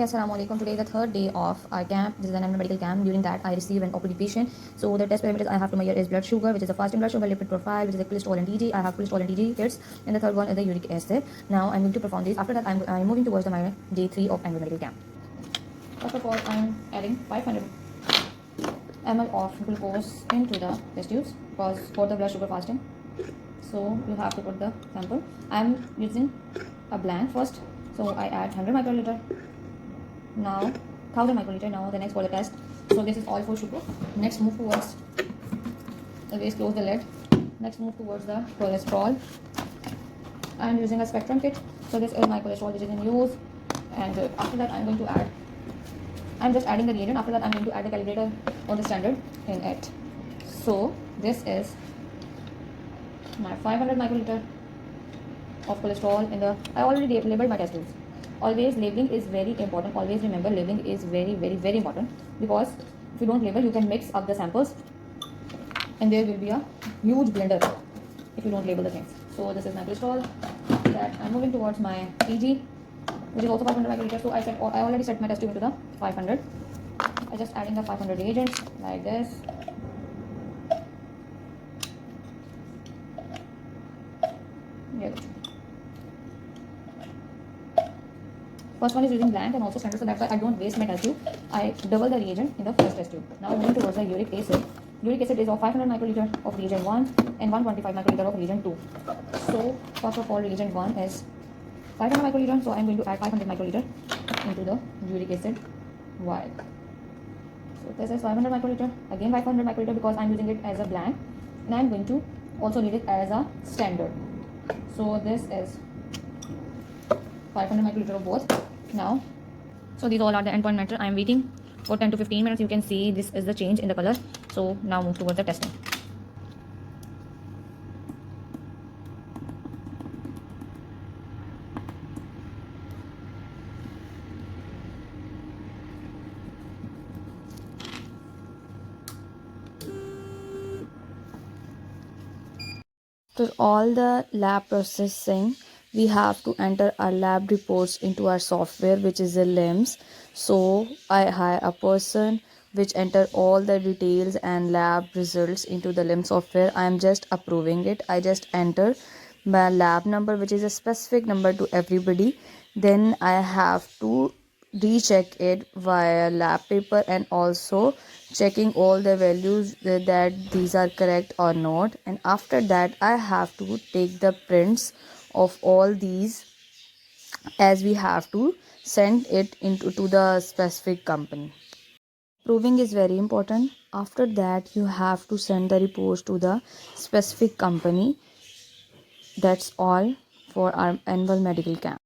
Hey, assalamu alaikum. Today is the third day of our camp. This is an annual medical camp. During that, I receive an OPD patient. So the test parameters I have to measure is blood sugar, which is a fasting blood sugar, lipid profile, which is the cholesterol and TG. I have cholesterol and TG kits, and the third one is the uric acid. Now I'm going to perform these. After that, I'm moving towards my day 3 of annual medical camp. First of all, I'm adding 500 ml of glucose into the test tubes because for the blood sugar fasting. So you have to put the sample. I'm using a blank first. So I add 100 microliter. Now 1000 microliter. Now the next for the test. So this is all for sugar. Next move towards, always close the lid. Next move towards the cholesterol. I am using a spectrum kit. So this is my cholesterol which is in use. And after that I'm going to add, I'm just adding the reagent. After that I'm going to add the calibrator or the standard in it. So this is my 500 microliter of cholesterol in the, I already labeled my test tubes. Always labeling is very important. Always remember labeling is very important, because if you don't label you can mix up the samples and there will be a huge blender if you don't label the things. So this is my cholesterol. After that I'm moving towards my TG, which is also 500 microliter. So I already set my test tube into the 500. I just adding the 500 reagents like this. Yeah. First one is using blank and also standard, so that's why I don't waste my test tube. I double the reagent in the first test tube. Now moving towards the uric acid. Uric acid is of 500 microliter of reagent 1 and 125 microliter of reagent 2. So first of all, reagent 1 is 500 microliter, so I'm going to add 500 microliter into the uric acid vial. So this is 500 microliter, again 500 microliter because I'm using it as a blank, and I'm going to also read it as a standard. So this is 500 microliter of both. Now, so these all are the endpoint measure. I am waiting for 10 to 15 minutes. You can see this is the change in the color. So now move towards the testing. After all the lab processing, we have to enter our lab reports into our software, which is the LIMS. So I hire a person which enter all the details and lab results into the LIMS software. I am just approving it. I just enter my lab number, which is a specific number to everybody. Then I have to recheck it via lab paper and also checking all the values that these are correct or not. And after that I have to take the prints of all these, as we have to send it into to the specific company. Proving is very important. After that you have to send the reports to the specific company. That's all for our annual medical camp.